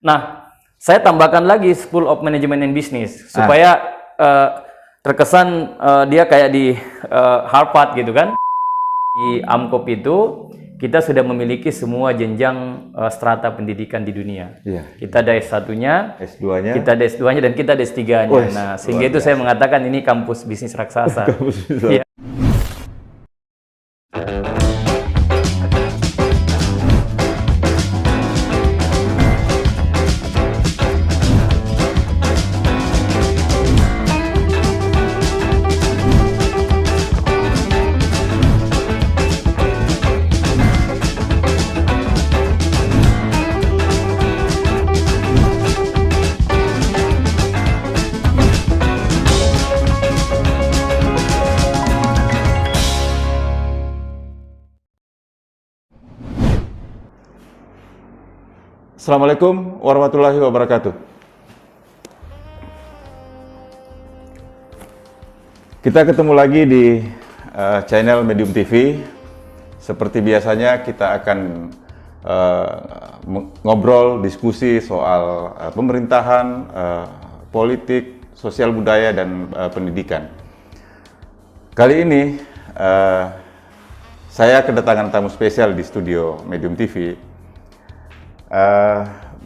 Nah, saya tambahkan lagi School of Management and Business supaya terkesan dia kayak di Harvard gitu kan. Di Amkop itu kita sudah memiliki semua jenjang strata pendidikan di dunia. Iya. Kita ada S1-nya, S2-nya, kita ada S2-nya dan kita ada S3-nya. Oh, Nah, sehingga itu saya mengatakan ini kampus bisnis raksasa. Iya. Assalamualaikum warahmatullahi wabarakatuh. Kita ketemu lagi di channel Medium TV. Seperti biasanya kita akan ngobrol, diskusi soal pemerintahan, politik, sosial budaya, dan pendidikan. Kali ini saya kedatangan tamu spesial di studio Medium TV.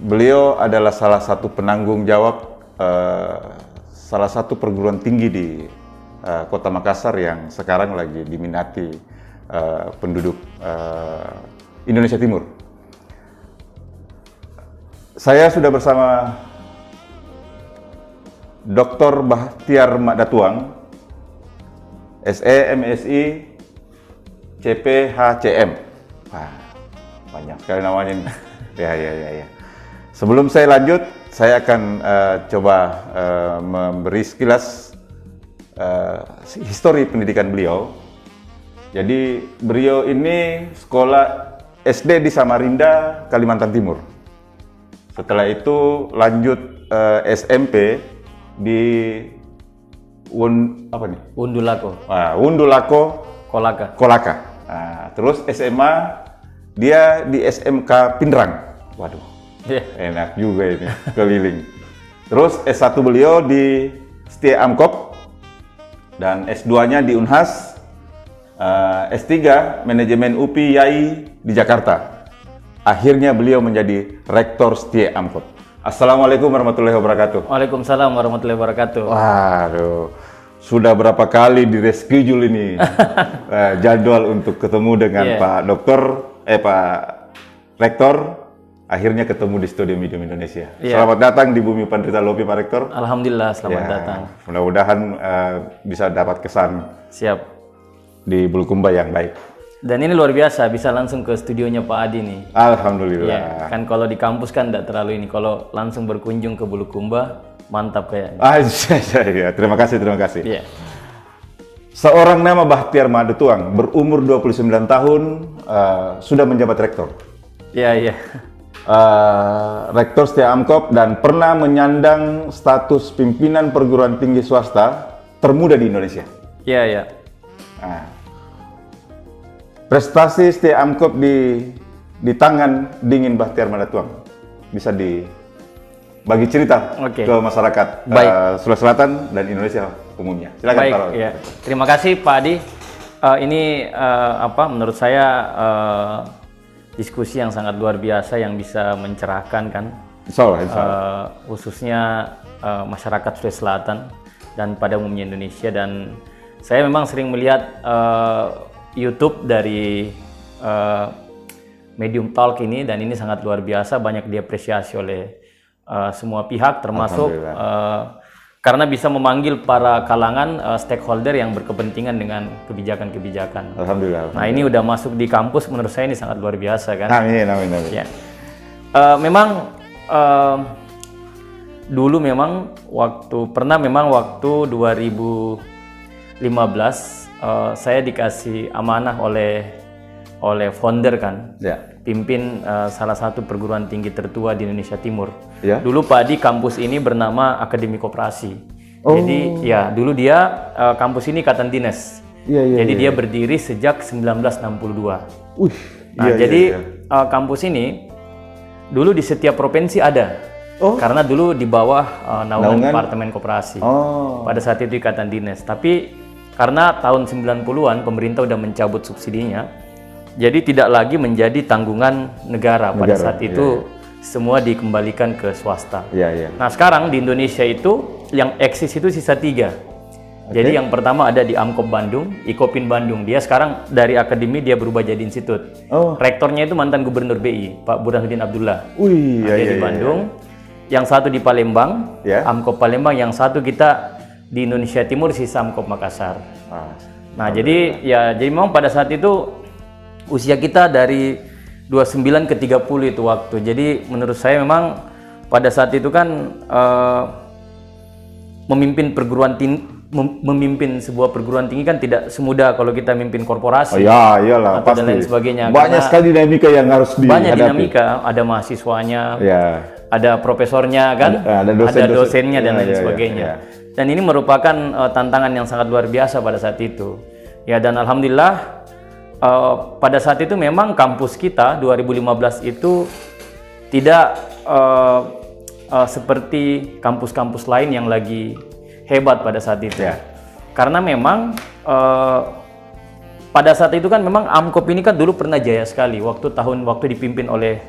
Beliau adalah salah satu penanggung jawab salah satu perguruan tinggi di Kota Makassar yang sekarang lagi diminati penduduk Indonesia Timur. Saya sudah bersama Dr. Bahtiar Madatuang, SE, MSI, CP, HCM. Wah, banyak sekali namanya nih. Ya. Sebelum saya lanjut, saya akan coba memberi sekilas histori pendidikan beliau. Jadi beliau ini sekolah SD di Samarinda, Kalimantan Timur. Setelah itu lanjut SMP di Undulako. Undulako Kolaka. Nah, terus SMA dia di SMK Pindrang. Waduh, enak juga ini, keliling. Terus S1 beliau di Setia Amkop, dan S2-nya di Unhas, S3 Manajemen UPI YAI di Jakarta. Akhirnya beliau menjadi Rektor Setia Amkop. Assalamualaikum warahmatullahi wabarakatuh. Waalaikumsalam warahmatullahi wabarakatuh. Waduh, sudah berapa kali di reschedule ini jadwal untuk ketemu dengan Pak Rektor. Akhirnya ketemu di studio Medium Indonesia. Selamat datang di Bumi Pandrita Lopi, Pak Rektor. Alhamdulillah, selamat datang. Mudah-mudahan bisa dapat kesan. Siap. Di Bulukumba yang baik. Dan ini luar biasa, bisa langsung ke studionya Pak Adi nih. Alhamdulillah. Ya, kan kalau di kampus kan tidak terlalu ini. Kalau langsung berkunjung ke Bulukumba, mantap kayaknya. Ya. Terima kasih. Iya. Seorang nama Bahtiar Madatuang, berumur 29 tahun, sudah menjabat rektor. Iya. Rektor Setia Amkop dan pernah menyandang status pimpinan perguruan tinggi swasta termuda di Indonesia. Iya. Nah, prestasi Setia Amkop di tangan dingin Bahtiar Madatuang bisa dibagi cerita ke masyarakat Sulawesi Selatan dan Indonesia umumnya. Silakan Baik, Pak. Ya. Terima kasih Pak Adi. Ini menurut saya diskusi yang sangat luar biasa yang bisa mencerahkan kan, Insya Allah. khususnya masyarakat Sulawesi Selatan dan pada umumnya Indonesia. Dan saya memang sering melihat YouTube dari Medium Talk ini, dan ini sangat luar biasa, banyak diapresiasi oleh semua pihak, termasuk karena bisa memanggil para kalangan stakeholder yang berkepentingan dengan kebijakan-kebijakan. Alhamdulillah. Nah, ini udah masuk di kampus, menurut saya ini sangat luar biasa kan. Amin. Ya. Memang dulu memang waktu 2015 saya dikasih amanah oleh founder kan. Ya. Pimpin salah satu perguruan tinggi tertua di Indonesia Timur. Ya. Dulu Pak Adi kampus ini bernama Akademi Koperasi. Jadi ya dulu dia kampus ini ikatan dinas. Jadi dia berdiri sejak 1962. Jadi kampus ini dulu di setiap provinsi ada. Oh. Karena dulu di bawah naungan Naungan? Departemen Koperasi. Oh. Pada saat itu Ikatan Dinas. Tapi karena tahun 90-an pemerintah udah mencabut subsidinya, jadi tidak lagi menjadi tanggungan negara. Pada Negara, saat itu semua dikembalikan ke swasta. Iya, iya. Nah sekarang di Indonesia itu yang eksis itu sisa 3. Jadi yang pertama ada di Amkop Bandung, Ikopin Bandung. Dia sekarang dari akademi dia berubah jadi institut. Oh. Rektornya itu mantan Gubernur BI, Pak Burhanuddin Abdullah. Wih, Dia di Bandung. Yang satu di Palembang, Ya. Amkop Palembang. Yang satu kita di Indonesia Timur, sisa Amkop Makassar. Ah, Nah jadi memang pada saat itu usia kita dari 29 ke 30 itu waktu. Jadi menurut saya memang pada saat itu kan memimpin memimpin sebuah perguruan tinggi kan tidak semudah kalau kita memimpin korporasi. oh, ya, iyalah, atau dan lain sebagainya. Banyak Karena sekali dinamika yang harus dihadapi. banyak dinamika, ada mahasiswanya, Ya. ada profesornya kan, Ada dosennya dan Ya, lain ya, ya, sebagainya. ya. Dan ini merupakan tantangan yang sangat luar biasa pada saat itu. Ya dan alhamdulillah pada saat itu memang kampus kita 2015 itu tidak seperti kampus-kampus lain yang lagi hebat pada saat itu. Ya. Karena memang pada saat itu kan memang Amkop ini kan dulu pernah jaya sekali waktu dipimpin oleh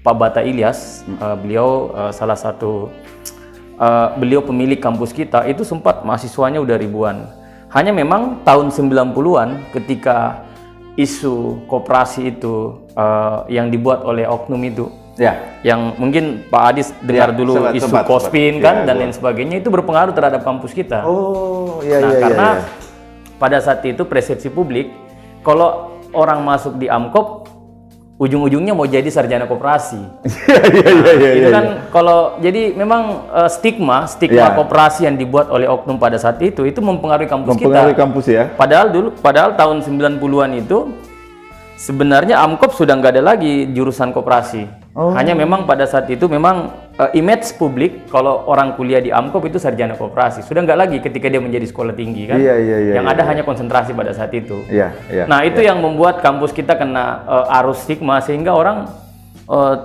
Pak Bata Ilyas. Beliau salah satu beliau pemilik kampus kita, itu sempat mahasiswanya udah ribuan. Hanya memang tahun 90-an ketika isu koperasi itu yang dibuat oleh oknum itu, Ya. yang mungkin Pak Adis dengar dulu isu Kospin kan dan lain sebagainya, itu berpengaruh terhadap kampus kita. Oh, iya, Nah iya, karena iya. pada saat itu persepsi publik kalau orang masuk di Amkop ujung-ujungnya mau jadi sarjana koperasi. Iya, Itu kan kalau jadi memang stigma Ya. koperasi yang dibuat oleh oknum pada saat itu mempengaruhi kampus Mempengaruhi kita. kampus ya. Padahal tahun 90-an itu sebenarnya Amkop sudah nggak ada lagi jurusan koperasi. Oh. Hanya memang pada saat itu memang image publik kalau orang kuliah di Amkop itu sarjana koperasi. Sudah nggak lagi ketika dia menjadi sekolah tinggi kan. Iya, Yang ada hanya konsentrasi pada saat itu. Iya, iya. Nah itu yang membuat kampus kita kena arus stigma sehingga orang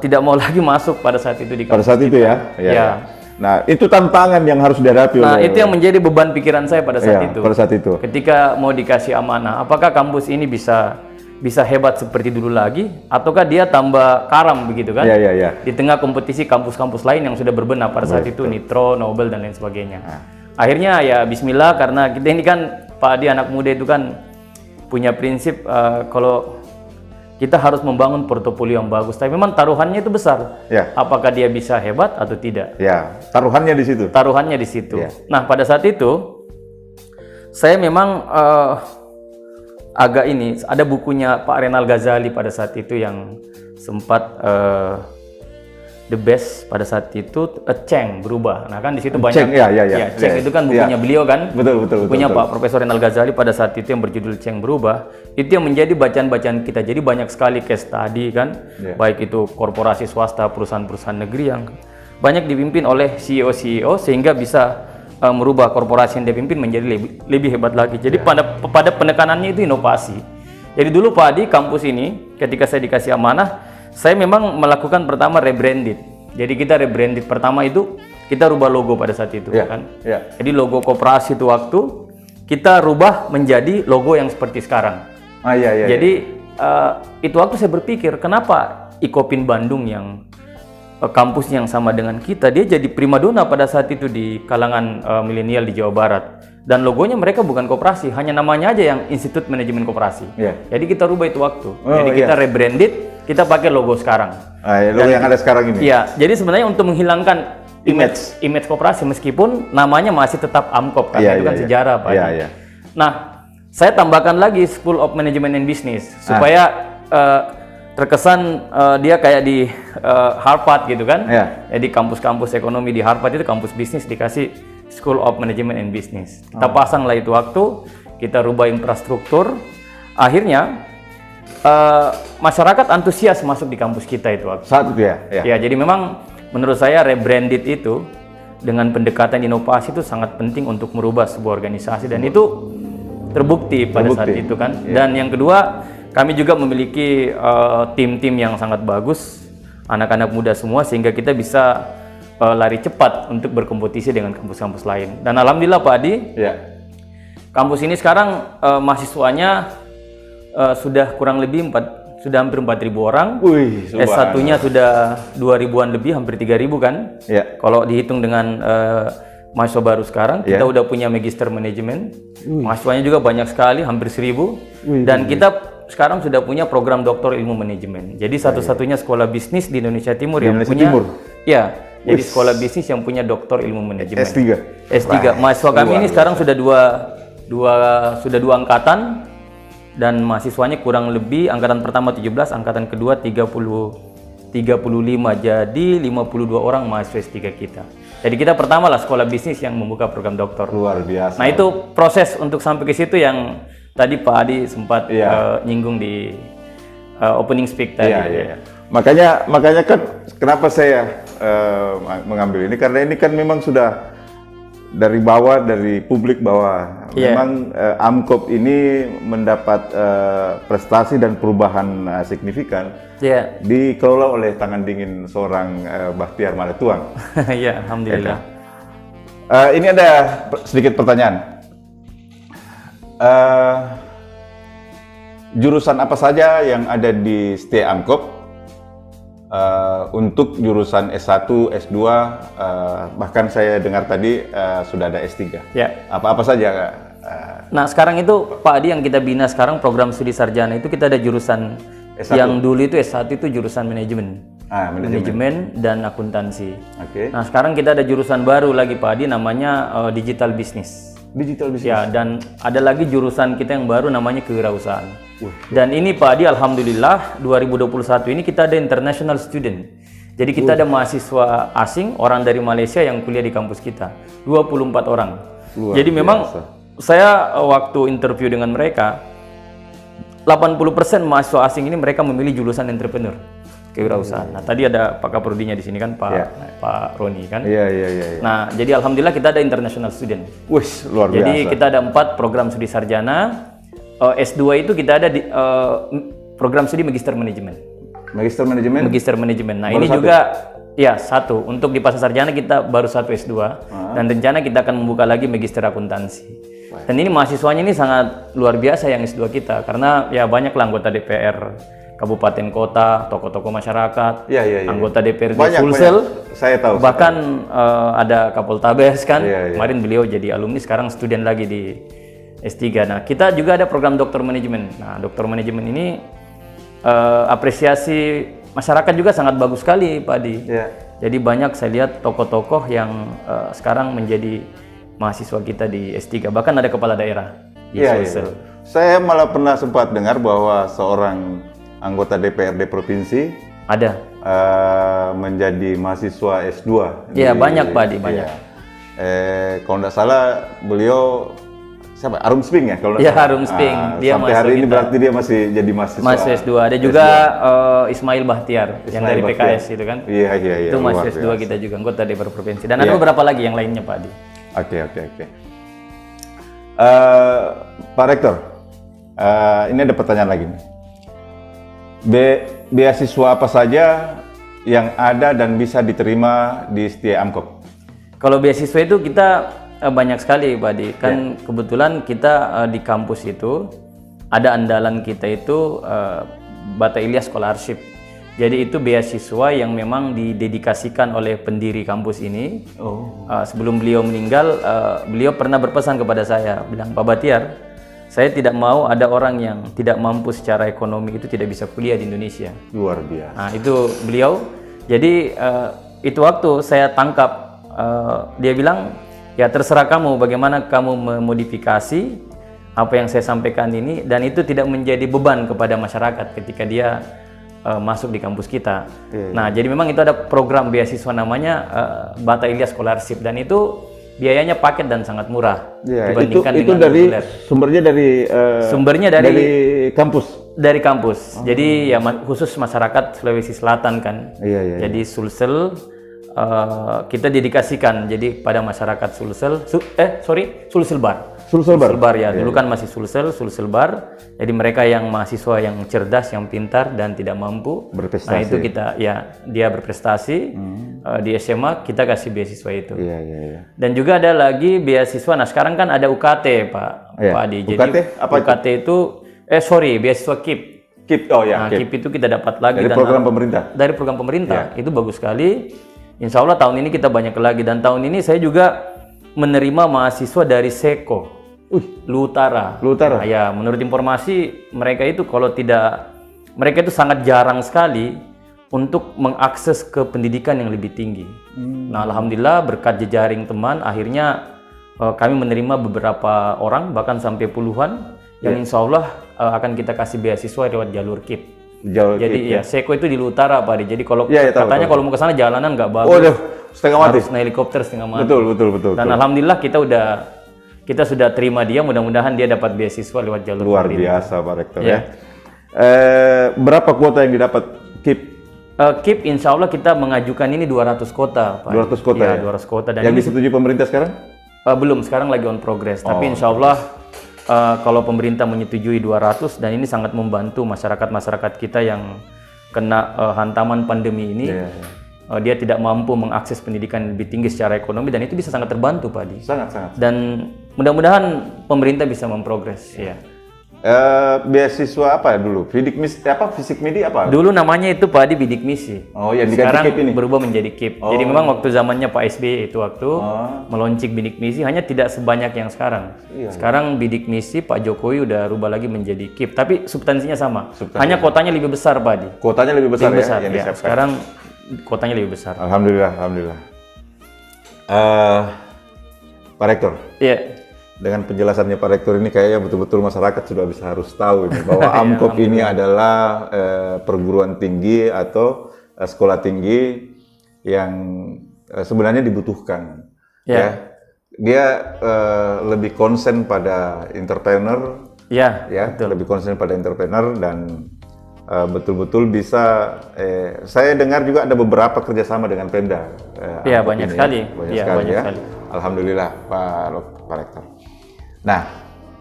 tidak mau lagi masuk pada saat itu di Pada kampus saat itu ya. Iya, Ya. iya. Nah, itu tantangan yang harus dihadapi Nah oleh. itu yang menjadi beban pikiran saya pada saat Iya, itu. pada saat itu. Ketika mau dikasih amanah, apakah kampus ini bisa hebat seperti dulu lagi, ataukah dia tambah karam begitu kan? Iya, iya, iya. Di tengah kompetisi kampus-kampus lain yang sudah berbenah pada saat itu, Nitro, Nobel dan lain sebagainya. Akhirnya ya Bismillah, karena kita ini kan Pak Adi anak muda itu kan punya prinsip kalau kita harus membangun portofolio yang bagus, tapi memang taruhannya itu besar. Ya. Apakah dia bisa hebat atau tidak? Ya, taruhannya di situ. Taruhannya di situ. Ya. Nah pada saat itu saya memang agak ini, ada bukunya Pak Renal Ghazali pada saat itu yang sempat the best pada saat itu, Ceng berubah. Nah kan di situ banyak. Ceng, ya. Ceng itu kan bukunya beliau kan. Betul. Bukunya Pak Profesor Renal Ghazali pada saat itu yang berjudul Ceng berubah. Itu yang menjadi bacaan-bacaan kita. Jadi banyak sekali case study kan, baik itu korporasi swasta, perusahaan-perusahaan negeri yang banyak dipimpin oleh CEO sehingga bisa merubah korporasi yang dia pimpin menjadi lebih hebat lagi. Jadi pada penekanannya itu inovasi. Jadi dulu Pak Adi kampus ini ketika saya dikasih amanah, saya memang melakukan pertama rebranded. Jadi kita rebranded pertama itu kita rubah logo pada saat itu kan. Ya. Jadi logo koperasi itu waktu kita rubah menjadi logo yang seperti sekarang. Iya. Jadi itu waktu saya berpikir kenapa Ikopin Bandung yang kampus yang sama dengan kita, dia jadi primadona pada saat itu di kalangan milenial di Jawa Barat. Dan logonya mereka bukan koperasi, hanya namanya aja yang Institut Manajemen Koperasi. Jadi kita rubah itu waktu. Jadi kita rebranded, kita pakai logo sekarang. Logo yang ada sekarang ini. Iya, jadi sebenarnya untuk menghilangkan image koperasi meskipun namanya masih tetap Amkop karena itu kan sejarah Pak. Nah, saya tambahkan lagi School of Management and Business supaya terkesan dia kayak di Harvard gitu kan. Jadi kampus-kampus ekonomi di Harvard itu kampus bisnis dikasih School of Management and Business. Kita pasanglah itu waktu, kita rubah infrastruktur. Akhirnya masyarakat antusias masuk di kampus kita itu waktu. Saat itu ya. Ya, jadi memang menurut saya rebranded itu dengan pendekatan inovasi itu sangat penting untuk merubah sebuah organisasi dan itu terbukti pada saat itu kan. Dan yang kedua, kami juga memiliki tim-tim yang sangat bagus. anak-anak muda semua sehingga kita bisa lari cepat untuk berkompetisi dengan kampus-kampus lain. Dan alhamdulillah Pak Adi, Ya. kampus ini sekarang mahasiswanya sudah kurang lebih sudah hampir 4.000 orang. Wih, S1-nya sudah 2.000-an lebih, hampir 3.000 kan. Ya. Kalau dihitung dengan mahasiswa baru sekarang, kita udah punya magister manajemen. Mahasiswanya juga banyak sekali, hampir 1.000. Dan kita sekarang sudah punya program doktor ilmu manajemen. Jadi satu-satunya sekolah bisnis di Indonesia Timur yang Indonesia punya. Timur? Ya, jadi sekolah bisnis yang punya doktor ilmu manajemen. S3. S3. Mahasiswa kami ini sekarang sudah dua angkatan. Dan mahasiswanya kurang lebih angkatan pertama 17, angkatan kedua 35, jadi 52 orang mahasiswa S3 kita. Jadi kita pertama lah sekolah bisnis yang membuka program doktor. Luar biasa. Nah itu proses untuk sampai ke situ yang tadi Pak Adi sempat nyinggung di opening speak tadi. Iya. Makanya kan kenapa saya mengambil ini, karena ini kan memang sudah dari bawah, dari publik bahwa memang AMKOP ini mendapat prestasi dan perubahan signifikan dikelola oleh tangan dingin seorang Bahtiar Maletuang. Ya, alhamdulillah. Ini ada sedikit pertanyaan. Jurusan apa saja yang ada di STIA AMKOP? Untuk jurusan S1, S2, bahkan saya dengar tadi sudah ada S3. Ya. Apa saja? Nah sekarang itu Pak Adi yang kita bina sekarang program studi sarjana itu kita ada jurusan S1. Yang dulu itu S1 itu jurusan manajemen. Manajemen Dan akuntansi. Oke. Nah sekarang kita ada jurusan baru lagi Pak Adi namanya digital business. Digital business. Ya, dan ada lagi jurusan kita yang baru namanya kewirausahaan. Dan ini Pak Adi, alhamdulillah 2021 ini kita ada international student. Jadi kita ada mahasiswa asing, orang dari Malaysia yang kuliah di kampus kita. 24 orang. Jadi memang saya waktu interview dengan mereka, 80% mahasiswa asing ini mereka memilih jurusan entrepreneur, kewirausahaan. Nah, tadi ada Pak Kaprodinya di sini kan, Pak Roni kan. Iya. Nah, jadi alhamdulillah kita ada international student. Wih, luar biasa. Jadi kita ada 4 program studi sarjana. S2 itu kita ada di program studi magister manajemen. Magister manajemen? Magister manajemen. Nah, baru ini satu? juga ya satu. Untuk di pasca sarjana kita baru 1 S2 dan rencana kita akan membuka lagi magister akuntansi. Dan ini mahasiswanya ini sangat luar biasa yang S2 kita karena ya banyaklah anggota DPR kabupaten kota, tokoh-tokoh masyarakat, anggota DPRD Sulsel. Saya tahu. Bahkan ada Kapoltabes kan. Kemarin beliau jadi alumni, sekarang student lagi di S3. Nah, kita juga ada program doktor manajemen. Nah, doktor manajemen ini apresiasi masyarakat juga sangat bagus sekali, Pak Adi. Jadi banyak saya lihat tokoh-tokoh yang sekarang menjadi mahasiswa kita di S3. Bahkan ada kepala daerah di Sulsel. Saya malah pernah sempat dengar bahwa seorang anggota DPRD provinsi ada menjadi mahasiswa S2. Iya, banyak Pak Adi, banyak. Kalau tidak salah beliau siapa? Arum Sping ya kalau Arum Sping. Dia sampai hari ini berarti dia masih jadi mahasiswa. Mahasiswa S2. Ada juga Ismail Bahtiar yang dari PKS itu kan. Iya. Itu mahasiswa S2 kita juga anggota DPR provinsi. Dan ada beberapa lagi yang lainnya Pak Adi. Oke. Pak Rektor, ini ada pertanyaan lagi nih. Beasiswa apa saja yang ada dan bisa diterima di STIA AMKOP? Kalau beasiswa itu kita banyak sekali Pak Adi. Kan kebetulan kita di kampus itu ada andalan kita itu Bata Ilyas Scholarship. Jadi itu beasiswa yang memang didedikasikan oleh pendiri kampus ini. Sebelum beliau meninggal, beliau pernah berpesan kepada saya, bilang, Pak Bahtiar, saya tidak mau ada orang yang tidak mampu secara ekonomi itu tidak bisa kuliah di Indonesia. Luar biasa. Nah itu beliau. Jadi itu waktu saya tangkap, dia bilang, ya terserah kamu bagaimana kamu memodifikasi apa yang saya sampaikan ini, dan itu tidak menjadi beban kepada masyarakat ketika dia masuk di kampus kita. Nah, jadi memang itu ada program beasiswa namanya Bata Ilyas Scholarship, dan itu biayanya paket dan sangat murah dibandingkan itu dengan dari reguler. Sumbernya dari kampus. Dari kampus. Jadi ya khusus masyarakat Sulawesi Selatan kan. Jadi Sulsel kita dedikasikan jadi pada masyarakat Sulsel. Sulselbar. Sulselbar. ya. Dulu kan masih Sulselbar. Jadi mereka yang mahasiswa yang cerdas, yang pintar dan tidak mampu. Berprestasi. Nah itu kita dia berprestasi di SMA kita kasih beasiswa itu. Iya. Dan juga ada lagi beasiswa. Nah sekarang kan ada UKT Pak Adi. Jadi UKT apa UKT itu beasiswa KIP. KIP, Nah, KIP itu kita dapat lagi dari program pemerintah. Dari program pemerintah. Itu bagus sekali. Insya Allah tahun ini kita banyak lagi, dan tahun ini saya juga menerima mahasiswa dari Seko. Lutara. Nah, ya, menurut informasi mereka itu mereka itu sangat jarang sekali untuk mengakses ke pendidikan yang lebih tinggi. Nah, alhamdulillah berkat jejaring teman, akhirnya kami menerima beberapa orang, bahkan sampai puluhan, yang insya Allah akan kita kasih beasiswa lewat jalur KIP. Jadi Seko itu di Lutara Pak Adi. Jadi kalau katanya kalau mau ke sana jalanan nggak bagus. Setengah mati. Harus naik helikopter setengah mati. Betul. Dan alhamdulillah kita sudah terima dia, mudah-mudahan dia dapat beasiswa lewat jalur luar biasa Pak Rektor ya. Berapa kuota yang didapat KIP? KIP insya Allah kita mengajukan ini 200 kota Pak. 200 kota ya? 200 kota. Dan yang disetujui pemerintah sekarang? Belum, sekarang lagi on progress. Tapi insya Allah kalau pemerintah menyetujui 200, dan ini sangat membantu masyarakat kita yang kena hantaman pandemi ini. Dia tidak mampu mengakses pendidikan yang lebih tinggi secara ekonomi, dan itu bisa sangat terbantu Pak Adi. Sangat. Dan mudah-mudahan pemerintah bisa memprogres ya. Beasiswa apa dulu? Fisik Midi apa? Dulu namanya itu Pak Adi bidik misi. Yang diganti sekarang KIP ini? Berubah menjadi KIP. Jadi memang waktu zamannya Pak SBY itu meluncik bidik misi, hanya tidak sebanyak yang sekarang. Sekarang bidik misi Pak Jokowi udah rubah lagi menjadi KIP, tapi substansinya sama. Hanya kotanya lebih besar Pak Adi. Kotanya lebih besar, yang ya. disiapkan. Sekarang kotanya lebih besar. Alhamdulillah. Pak Rektor. Iya. Dengan penjelasannya Pak Rektor ini kayaknya betul-betul masyarakat sudah harus tahu ini bahwa AMKOP ini adalah perguruan tinggi atau sekolah tinggi yang sebenarnya dibutuhkan. Ya. Dia lebih konsen pada entrepreneur. Lebih konsen pada entrepreneur, dan betul-betul bisa. Saya dengar juga ada beberapa kerjasama dengan Pemda. Banyak sekali. Banyak sekali. Alhamdulillah Pak Rektor. Nah,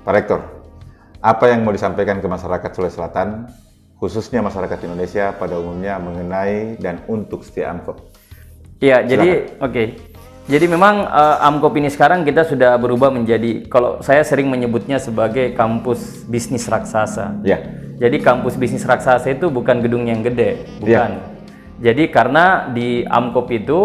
Pak Rektor, apa yang mau disampaikan ke masyarakat Sulawesi Selatan, khususnya masyarakat Indonesia pada umumnya mengenai dan untuk Setia AMKOP? Jadi memang AMKOP ini sekarang kita sudah berubah menjadi, kalau saya sering menyebutnya sebagai kampus bisnis raksasa. Jadi kampus bisnis raksasa itu bukan gedung yang gede, bukan. Jadi karena di AMKOP itu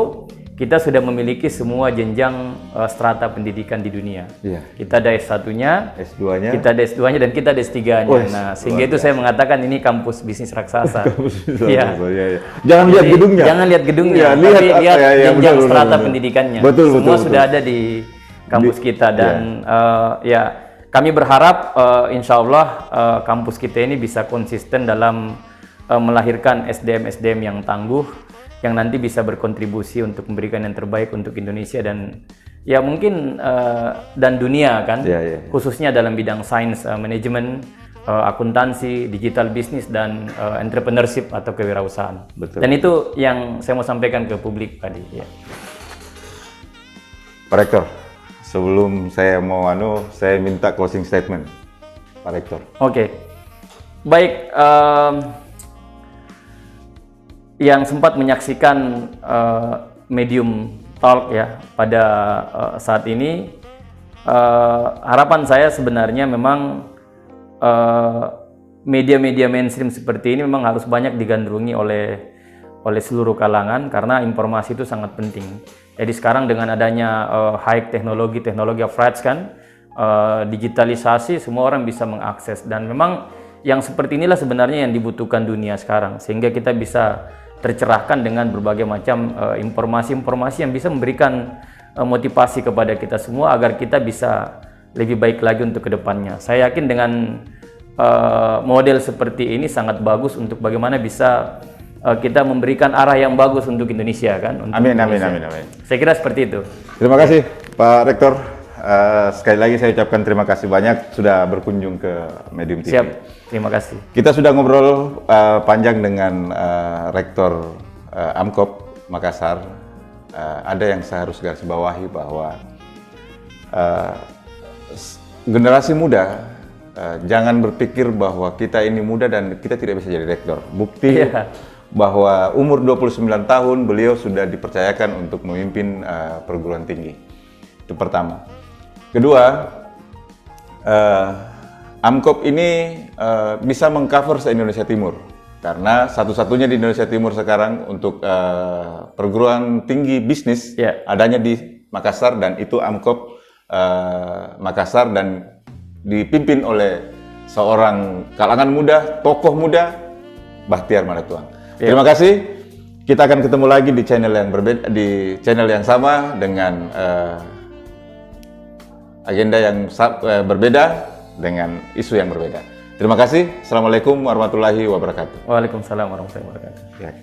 kita sudah memiliki semua jenjang strata pendidikan di dunia. Kita ada S1-nya, S2-nya, kita ada S2-nya, dan kita ada S3-nya. Nah, sehingga itu saya mengatakan ini kampus bisnis raksasa. Jangan lihat gedungnya. Jangan lihat gedungnya, tapi lihat jenjang strata pendidikannya. Semua sudah ada di kampus kita, dan kami berharap insya Allah kampus kita ini bisa konsisten dalam melahirkan SDM-SDM yang tangguh, yang nanti bisa berkontribusi untuk memberikan yang terbaik untuk Indonesia dan mungkin dan dunia kan, khususnya dalam bidang sains, manajemen, akuntansi, digital bisnis, dan entrepreneurship atau kewirausahaan. Dan itu yang saya mau sampaikan ke publik tadi. Pak Rektor, sebelum saya saya minta closing statement, Pak Rektor. Baik. Yang sempat menyaksikan medium talk ya pada saat ini, harapan saya sebenarnya memang media-media mainstream seperti ini memang harus banyak digandrungi oleh seluruh kalangan, karena informasi itu sangat penting. Jadi sekarang dengan adanya high teknologi of rights kan, digitalisasi, semua orang bisa mengakses, dan memang yang seperti inilah sebenarnya yang dibutuhkan dunia sekarang, sehingga kita bisa tercerahkan dengan berbagai macam informasi-informasi yang bisa memberikan motivasi kepada kita semua agar kita bisa lebih baik lagi untuk kedepannya. Saya yakin dengan model seperti ini sangat bagus untuk bagaimana bisa kita memberikan arah yang bagus untuk Indonesia kan. Amin. Saya kira seperti itu. Terima kasih Pak Rektor. Sekali lagi saya ucapkan terima kasih banyak sudah berkunjung ke Medium TV. Siap, terima kasih. Kita sudah ngobrol panjang dengan Rektor AMKOP Makassar. Ada yang saya harus garis bawahi bahwa generasi muda, jangan berpikir bahwa kita ini muda dan kita tidak bisa jadi rektor. Bukti bahwa umur 29 tahun beliau sudah dipercayakan untuk memimpin perguruan tinggi. Itu pertama. Kedua, Amkop ini bisa mengcover se-Indonesia Timur. Karena satu-satunya di Indonesia Timur sekarang untuk perguruan tinggi bisnis adanya di Makassar, dan itu Amkop Makassar, dan dipimpin oleh seorang kalangan muda, tokoh muda, Bahtiar Manatuang. Terima kasih. Kita akan ketemu lagi di channel yang berbeda, di channel yang sama dengan agenda yang berbeda dengan isu yang berbeda. Terima kasih. Assalamualaikum warahmatullahi wabarakatuh. Waalaikumsalam warahmatullahi wabarakatuh. Ya.